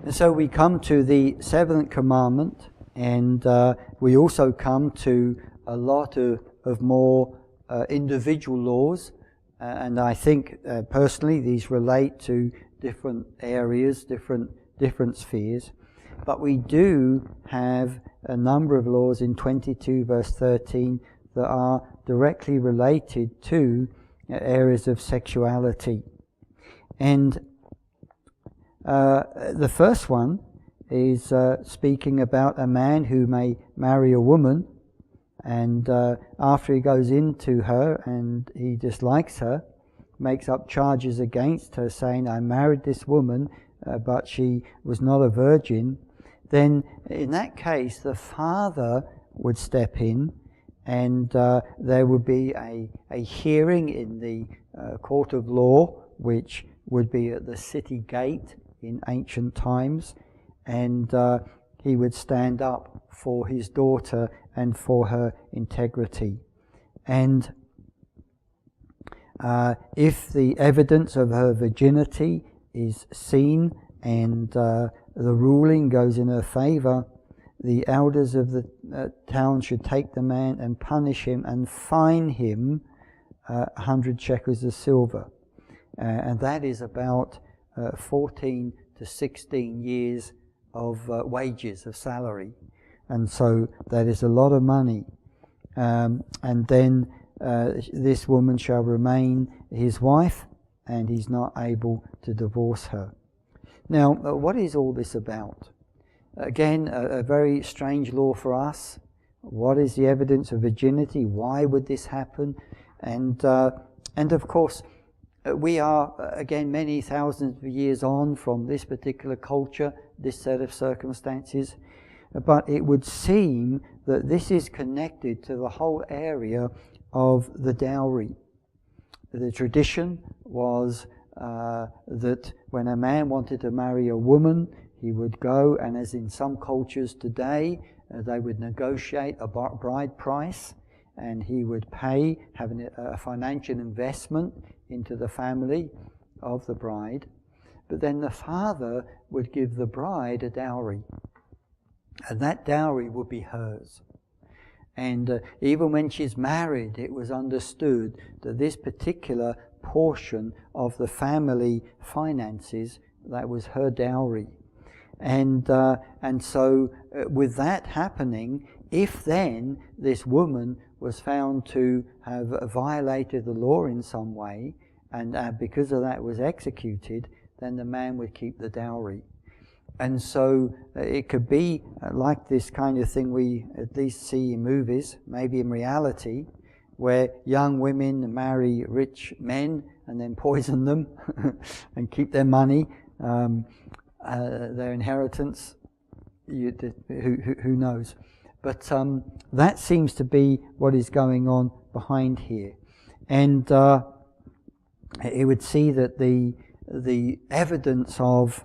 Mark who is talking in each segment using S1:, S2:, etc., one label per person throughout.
S1: And so we come to the seventh commandment, and we also come to a lot of more individual laws, and I think personally these relate to different areas, different spheres. But we do have a number of laws in 22 verse 13 that are directly related to areas of sexuality. And the first one is speaking about a man who may marry a woman, and after he goes into her and he dislikes her, makes up charges against her saying, I married this woman but she was not a virgin, then in that case the father would step in, and there would be a hearing in the court of law, which would be at the city gate in ancient times, and he would stand up for his daughter and for her integrity. And if the evidence of her virginity is seen and the ruling goes in her favour, the elders of the town should take the man and punish him and fine him 100 shekels of silver. And that is about 14 to 16 years of wages, of salary. And so that is a lot of money. And then this woman shall remain his wife, and he's not able to divorce her. Now, what is all this about? Again, a very strange law for us. What is the evidence of virginity? Why would this happen? And of course, we are, again, many thousands of years on from this particular culture, this set of circumstances. But it would seem that this is connected to the whole area of the dowry. The tradition was that when a man wanted to marry a woman, he would go, and as in some cultures today, they would negotiate a bride price, and he would pay, having a financial investment into the family of the bride. But then the father would give the bride a dowry, and that dowry would be hers. And even when she's married, it was understood that this particular portion of the family finances, that was her dowry. And so with that happening, if then this woman was found to have violated the law in some way, and because of that was executed, then the man would keep the dowry. And so it could be like this kind of thing we at least see in movies, maybe in reality, where young women marry rich men and then poison them and keep their money, their inheritance. Who knows? But that seems to be what is going on behind here. And it would see that the evidence of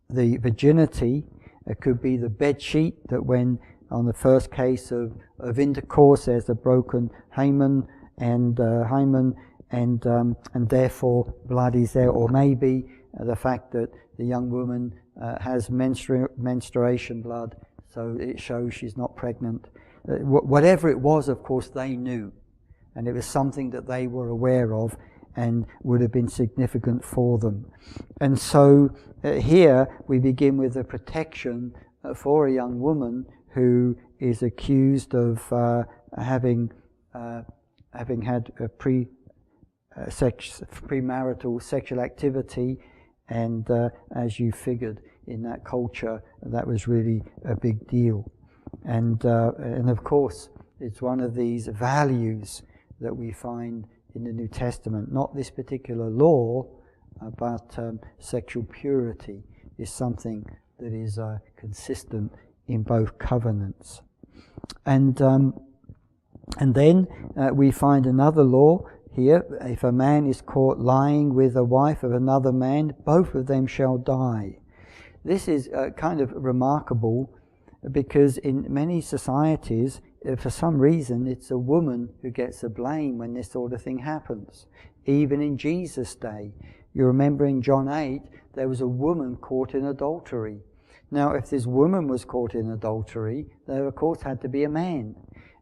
S1: the virginity, it could be the bed sheet, that when on the first case of intercourse there's a broken hymen and therefore blood is there, or maybe the fact that the young woman has menstruation blood, so it shows she's not pregnant. Whatever it was, of course, they knew, and it was something that they were aware of and would have been significant for them. And so here we begin with the protection for a young woman who is accused of having had a premarital sexual activity, and as you figured, in that culture that was really a big deal. And of course it's one of these values that we find in the New Testament. Not this particular law, but sexual purity is something that is consistent in both covenants. And then we find another law here. If a man is caught lying with a wife of another man, both of them shall die. This is kind of remarkable, because in many societies, for some reason, it's a woman who gets the blame when this sort of thing happens. Even in Jesus' day, you remember in John 8 there was a woman caught in adultery. Now, if this woman was caught in adultery, there of course had to be a man.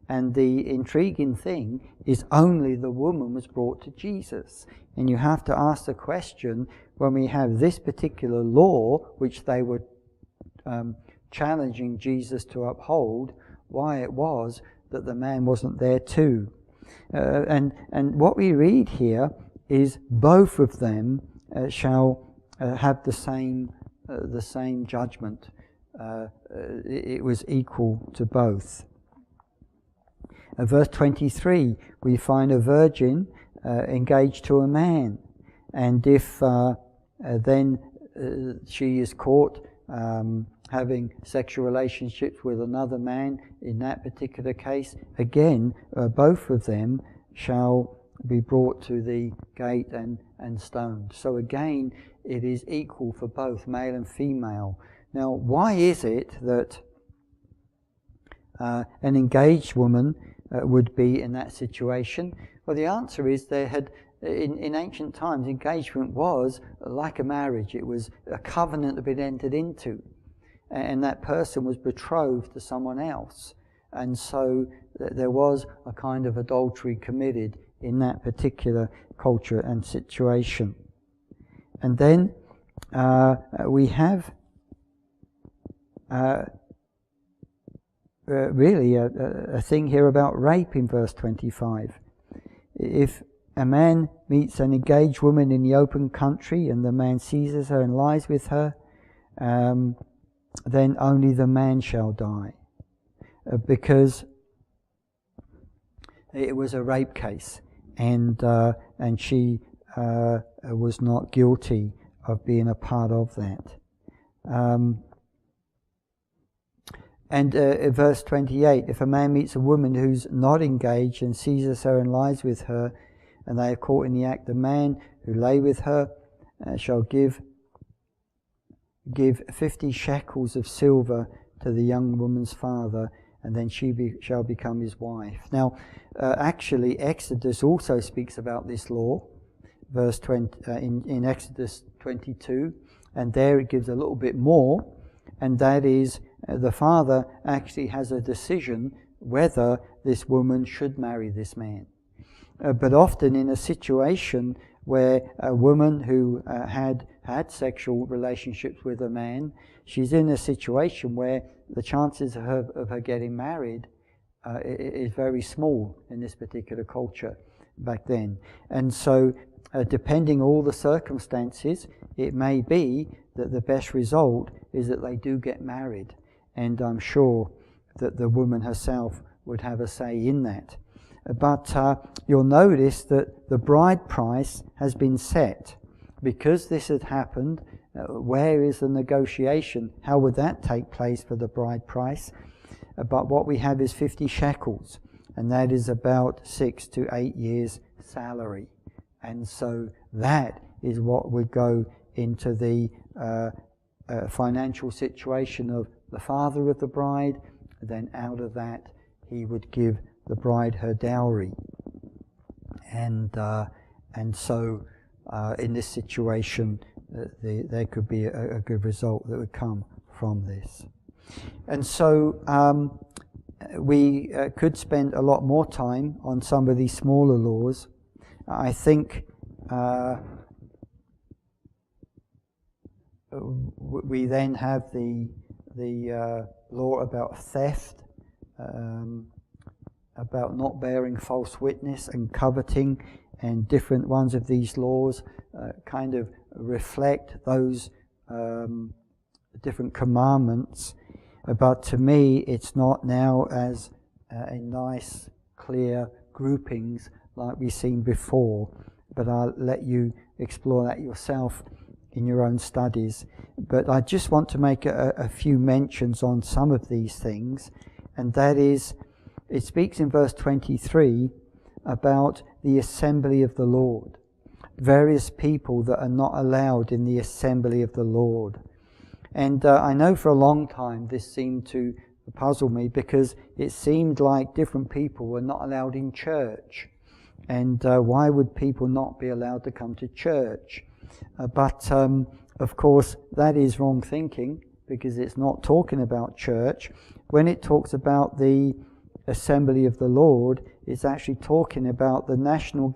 S1: And the intriguing thing is only the woman was brought to Jesus. And you have to ask the question, when we have this particular law, which they were challenging Jesus to uphold, why it was that the man wasn't there too. And what we read here is both of them shall have the same judgment. It was equal to both. Verse 23, we find a virgin engaged to a man, and if then she is caught having sexual relationships with another man, in that particular case, again, both of them shall be brought to the gate and stoned. So again, it is equal for both male and female. Now, why is it that an engaged woman would be in that situation? Well, the answer is there had, in ancient times, engagement was like a marriage. It was a covenant that had been entered into, and that person was betrothed to someone else. And so there was a kind of adultery committed in that particular culture and situation. And then we have really a thing here about rape in verse 25. If a man meets an engaged woman in the open country and the man seizes her and lies with her, then only the man shall die, because it was a rape case, and she was not guilty of being a part of that. And verse 28, if a man meets a woman who's not engaged and seizes her and lies with her, and they are caught in the act, the man who lay with her shall give 50 shekels of silver to the young woman's father, and then she shall become his wife. Now, actually, Exodus also speaks about this law, verse 20 in Exodus 22, and there it gives a little bit more, and that is the father actually has a decision whether this woman should marry this man. But often in a situation where a woman who had sexual relationships with a man, she's in a situation where the chances of her getting married is very small in this particular culture back then. And so, depending all the circumstances, it may be that the best result is that they do get married. And I'm sure that the woman herself would have a say in that. But you'll notice that the bride price has been set. Because this had happened, where is the negotiation? How would that take place for the bride price? But what we have is 50 shekels, and that is about 6 to 8 years' salary. And so that is what would go into the financial situation of the father of the bride. Then out of that, he would give the bride her dowry. And so in this situation, there could be a good result that would come from this. And so we could spend a lot more time on some of these smaller laws. I think we then have the law about theft, about not bearing false witness and coveting, and different ones of these laws kind of reflect those different commandments. But to me, it's not now as a nice, clear groupings like we've seen before. But I'll let you explore that yourself in your own studies. But I just want to make a few mentions on some of these things, and that is, it speaks in verse 23 about the assembly of the Lord. Various people that are not allowed in the assembly of the Lord. And I know for a long time this seemed to puzzle me, because it seemed like different people were not allowed in church. And why would people not be allowed to come to church? But Of course, that is wrong thinking, because it's not talking about church. When it talks about the assembly of the Lord, it's actually talking about the national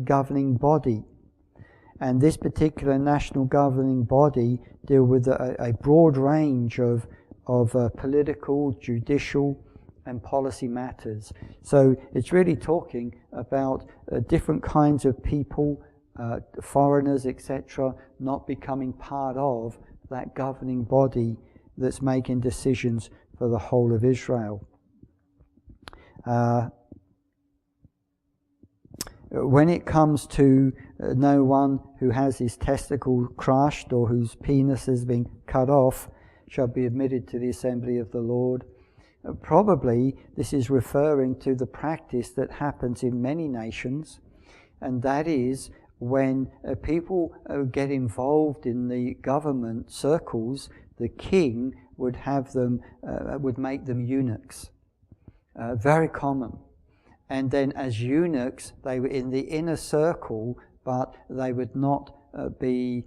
S1: governing body. And this particular national governing body deal with a broad range of political, judicial, and policy matters. So it's really talking about different kinds of people, foreigners, etc., not becoming part of that governing body that's making decisions for the whole of Israel. When it comes to no one who has his testicle crushed or whose penis has been cut off shall be admitted to the assembly of the Lord, probably this is referring to the practice that happens in many nations, and that is when people get involved in the government circles, the king would have them, would make them eunuchs. Very common. And then as eunuchs, they were in the inner circle, but they would not be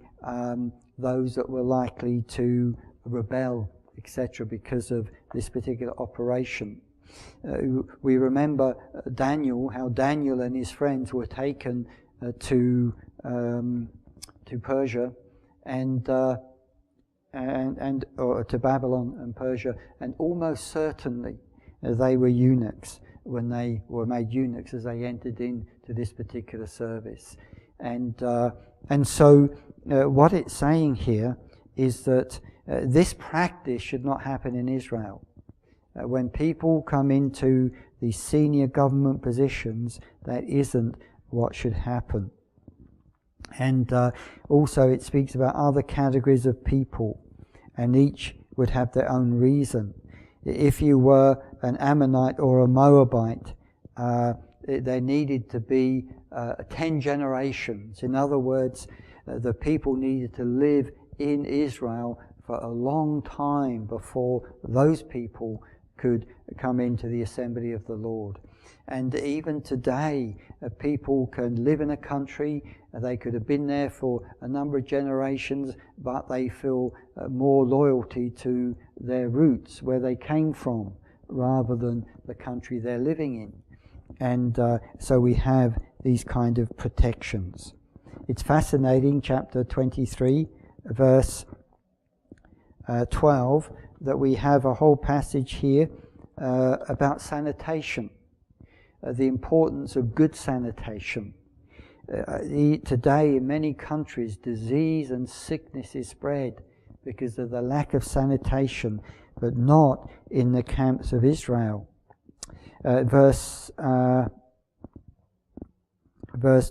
S1: those that were likely to rebel, etc., because of this particular operation. We remember Daniel, how Daniel and his friends were taken to Persia or to Babylon and Persia, and almost certainly they were eunuchs when they were made eunuchs as they entered into this particular service. And so what it's saying here is that this practice should not happen in Israel. When people come into the senior government positions, that isn't what should happen. And also it speaks about other categories of people, and each would have their own reason. If you were an Ammonite or a Moabite, there needed to be 10 generations. In other words, the people needed to live in Israel for a long time before those people could come into the assembly of the Lord. And even today, people can live in a country, they could have been there for a number of generations, but they feel more loyalty to their roots, where they came from, rather than the country they're living in. And so we have these kind of protections. It's fascinating, chapter 23, verse 12, that we have a whole passage here about sanitation, the importance of good sanitation. Today in many countries, disease and sickness is spread because of the lack of sanitation, but not in the camps of Israel. Verse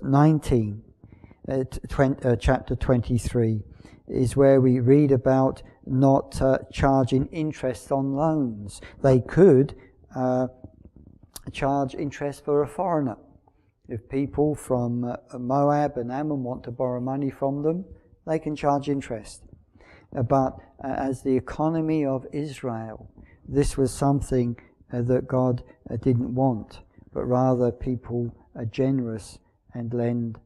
S1: 19, chapter 23, is where we read about not charging interest on loans. They could charge interest for a foreigner. If people from Moab and Ammon want to borrow money from them, they can charge interest. But as the economy of Israel, this was something that God didn't want, but rather people are generous and lend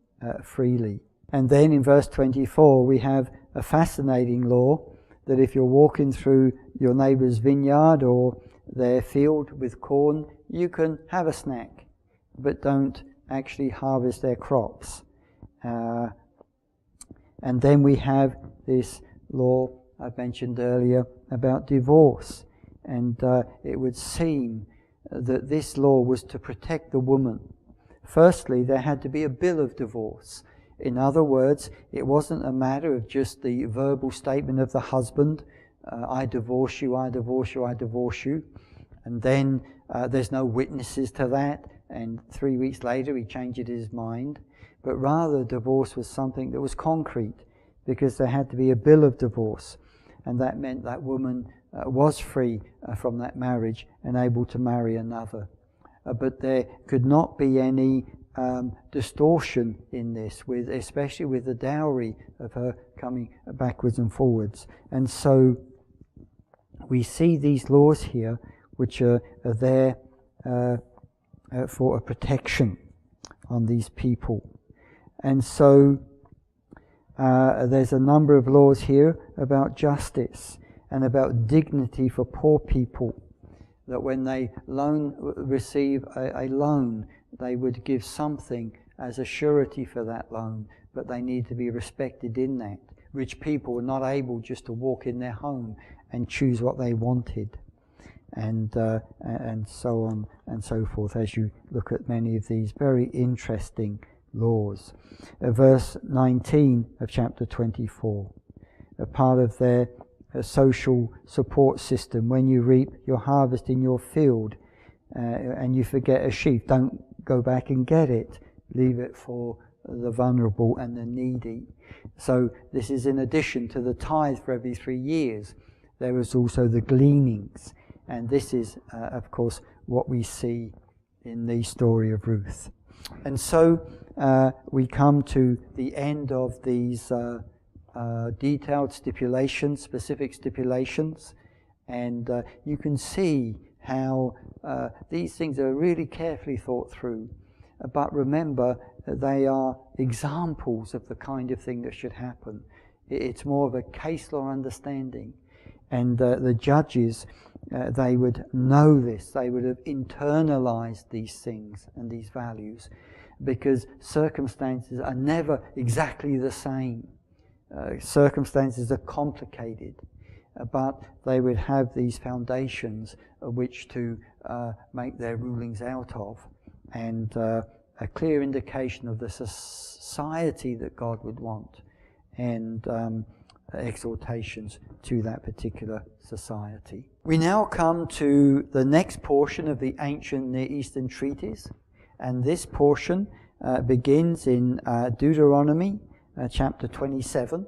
S1: freely. And then in verse 24 we have a fascinating law that if you're walking through your neighbour's vineyard or their field with corn, you can have a snack, but don't actually harvest their crops. And then we have this law I mentioned earlier about divorce. And it would seem that this law was to protect the woman. Firstly, there had to be a bill of divorce. In other words, it wasn't a matter of just the verbal statement of the husband, I divorce you, I divorce you, I divorce you. And then there's no witnesses to that, and 3 weeks later he changed his mind. But rather, divorce was something that was concrete, because there had to be a bill of divorce. And that meant that woman was free from that marriage and able to marry another. But there could not be any distortion in this, especially with the dowry of her coming backwards and forwards. And so we see these laws here which are there for a protection on these people. And so there's a number of laws here about justice and about dignity for poor people, that when they receive a loan, they would give something as a surety for that loan, but they need to be respected in that. Rich people were not able just to walk in their home and choose what they wanted, and so on and so forth, as you look at many of these very interesting laws. Verse 19 of chapter 24, a part of their social support system: when you reap your harvest in your field and you forget a sheaf, don't go back and get it. Leave it for the vulnerable and the needy. So this is in addition to the tithe for every 3 years. There was also the gleanings. And this is, of course, what we see in the story of Ruth. And so we come to the end of these detailed stipulations, specific stipulations. And you can see how these things are really carefully thought through. But remember, they are examples of the kind of thing that should happen. It's more of a case law understanding. And the judges, they would know this. They would have internalized these things and these values, because circumstances are never exactly the same. Circumstances are complicated, but they would have these foundations of which to make their rulings out of, and a clear indication of the society that God would want, and exhortations to that particular society. We now come to the next portion of the ancient Near Eastern treatise, and this portion begins in Deuteronomy chapter 27,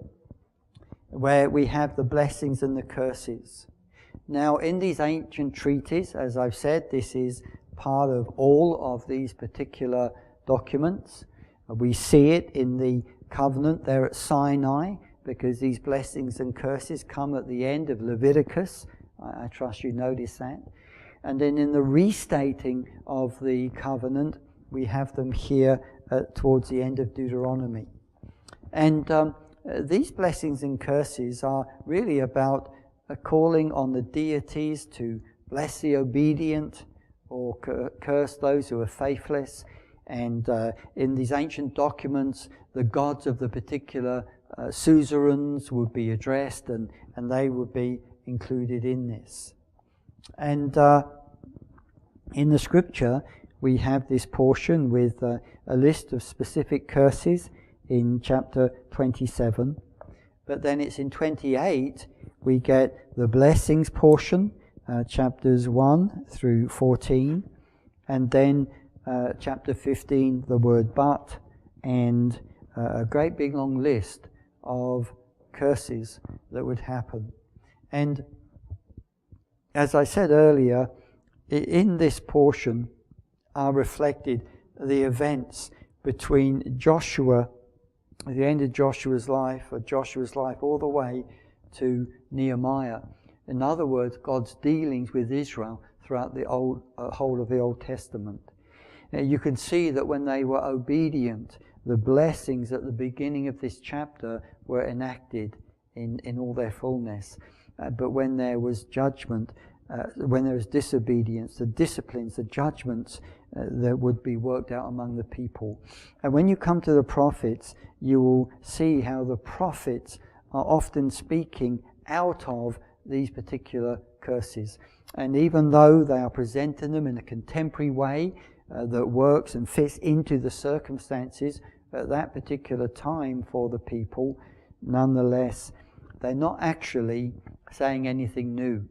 S1: where we have the blessings and the curses. Now, in these ancient treatises, as I've said, this is part of all of these particular documents. We see it in the covenant there at Sinai, because these blessings and curses come at the end of Leviticus. I trust you notice that. And then in the restating of the covenant, we have them here towards the end of Deuteronomy. And these blessings and curses are really about calling on the deities to bless the obedient or curse those who are faithless. And in these ancient documents, the gods of the particular suzerains would be addressed, and they would be included in this. And in the scripture, we have this portion with a list of specific curses in chapter 27. But then it's in 28, we get the blessings portion, chapters 1 through 14. And then chapter 15, the word but, and a great big long list of curses that would happen. And as I said earlier, in this portion are reflected the events between Joshua, the end of Joshua's life, all the way to Nehemiah. In other words, God's dealings with Israel throughout the whole of the Old Testament. You can see that when they were obedient, the blessings at the beginning of this chapter were enacted in all their fullness. But when there was judgment, when there was disobedience, the disciplines, the judgments that would be worked out among the people. And when you come to the prophets, you will see how the prophets are often speaking out of these particular curses. And even though they are presenting them in a contemporary way that works and fits into the circumstances at that particular time for the people, nonetheless, they're not actually saying anything new.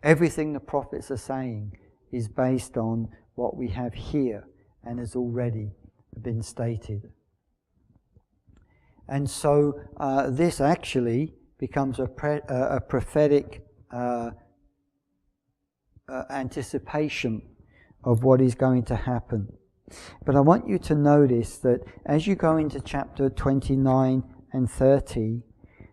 S1: Everything the prophets are saying is based on what we have here and has already been stated. And so this actually becomes a prophetic anticipation of what is going to happen. But I want you to notice that as you go into chapter 29 and 30,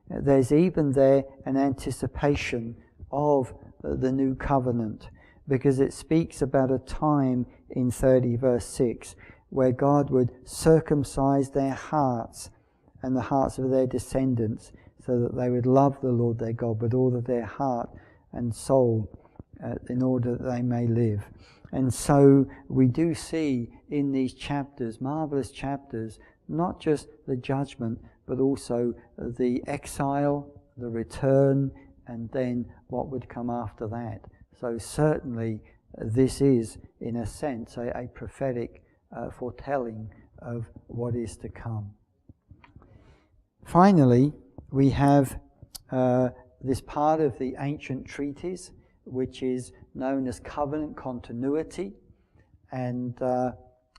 S1: there's even there an anticipation of the new covenant, because it speaks about a time in 30 verse 6 where God would circumcise their hearts and the hearts of their descendants, so that they would love the Lord their God with all of their heart and soul, in order that they may live. And so we do see in these chapters, marvelous chapters, not just the judgment, but also the exile, the return, and then what would come after that. So certainly this is, in a sense, a prophetic foretelling of what is to come. Finally, we have this part of the ancient treatise, which is known as covenant continuity. And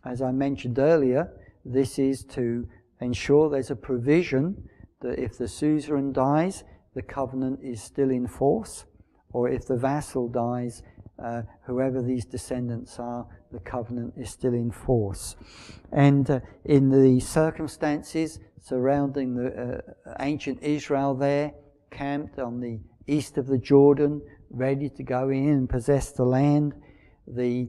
S1: as I mentioned earlier, this is to ensure there's a provision that if the suzerain dies, the covenant is still in force, or if the vassal dies, whoever these descendants are, the covenant is still in force. And in the circumstances surrounding the ancient Israel there, camped on the east of the Jordan, ready to go in and possess the land, the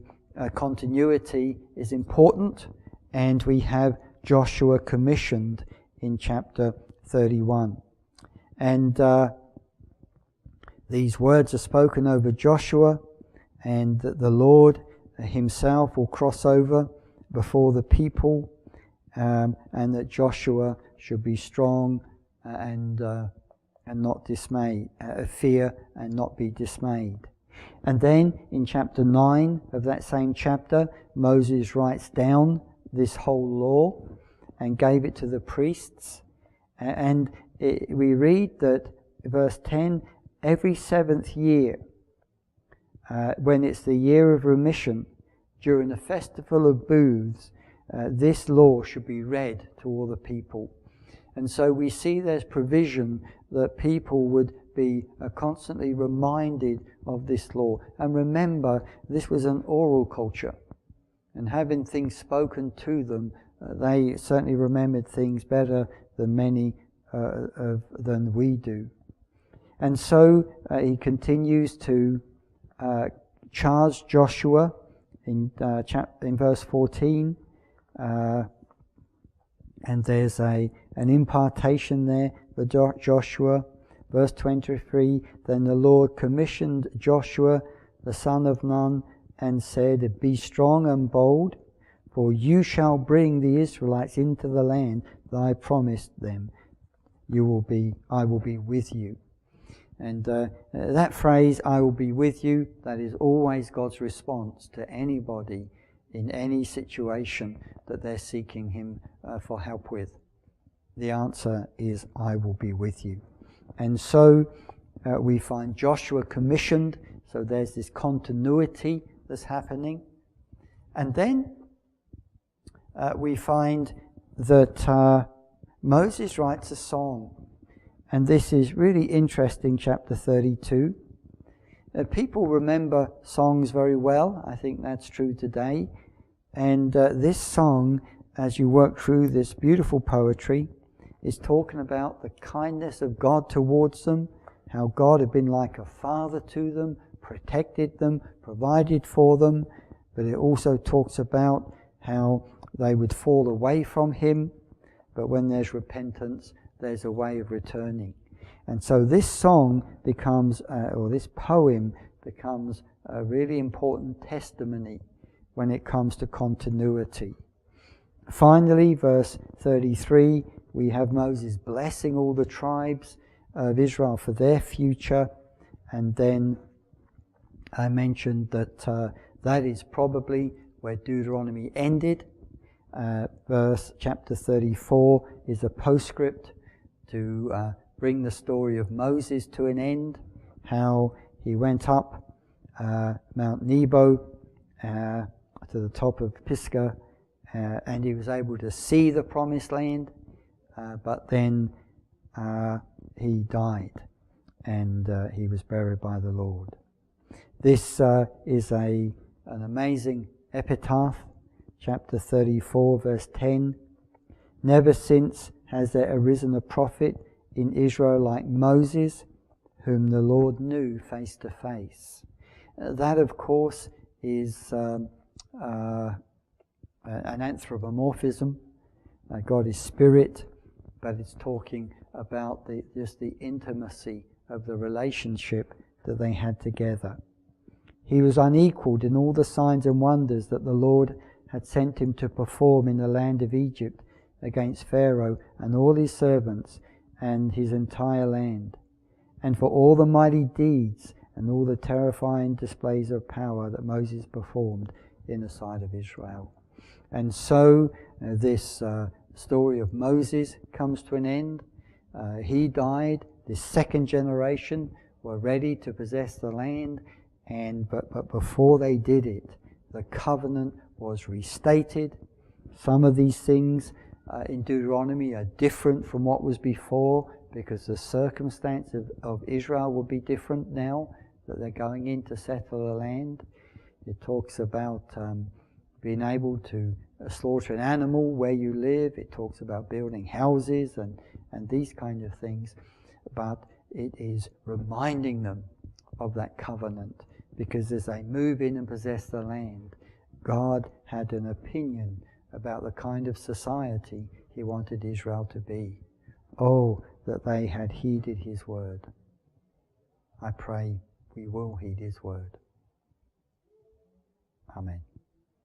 S1: continuity is important, and we have Joshua commissioned in chapter 31. And these words are spoken over Joshua, and that the Lord himself will cross over before the people, and that Joshua should be strong and not dismayed, fear and not be dismayed. And then in chapter 9 of that same chapter, Moses writes down this whole law and gave it to the priests. And we read that, verse 10, every 7th year, when it's the year of remission, during the festival of booths, this law should be read to all the people. And so we see there's provision that people would be constantly reminded of this law. And remember, this was an oral culture. And having things spoken to them, they certainly remembered things better than many than we do. And so he continues to charge Joshua in verse 14, and there's an impartation there for Joshua. Verse 23, then the Lord commissioned Joshua, the son of Nun, and said, be strong and bold, for you shall bring the Israelites into the land that I promised them. I will be with you. And that phrase, I will be with you, that is always God's response to anybody in any situation that they're seeking him for help with. The answer is, I will be with you. And so we find Joshua commissioned, so there's this continuity that's happening. And then we find that Moses writes a song. And this is really interesting, chapter 32. People remember songs very well. I think that's true today. And this song, as you work through this beautiful poetry, is talking about the kindness of God towards them, how God had been like a father to them, protected them, provided for them. But it also talks about how they would fall away from him. But when there's repentance, there's a way of returning. And so this song becomes, or this poem becomes a really important testimony when it comes to continuity. Finally, verse 33, we have Moses blessing all the tribes of Israel for their future. And then I mentioned that that is probably where Deuteronomy ended. Chapter 34 is a postscript to bring the story of Moses to an end, how he went up Mount Nebo to the top of Pisgah, and he was able to see the promised land, but then he died, and he was buried by the Lord. This is an amazing epitaph, chapter 34, verse 10. Never since has there arisen a prophet in Israel like Moses, whom the Lord knew face to face. That, of course, is an anthropomorphism. God is spirit, but it's talking about just the intimacy of the relationship that they had together. He was unequaled in all the signs and wonders that the Lord had sent him to perform in the land of Egypt against Pharaoh and all his servants and his entire land, and for all the mighty deeds and all the terrifying displays of power that Moses performed in the sight of Israel. And so this story of Moses comes to an end. He died. The second generation were ready to possess the land, but before they did it, the covenant was restated. Some of these things in Deuteronomy are different from what was before, because the circumstance of Israel will be different now that they're going in to settle the land. It talks about being able to slaughter an animal where you live. It talks about building houses and these kind of things. But it is reminding them of that covenant, because as they move in and possess the land, God had an opinion about the kind of society he wanted Israel to be. Oh, that they had heeded his word. I pray we will heed his word. Amen.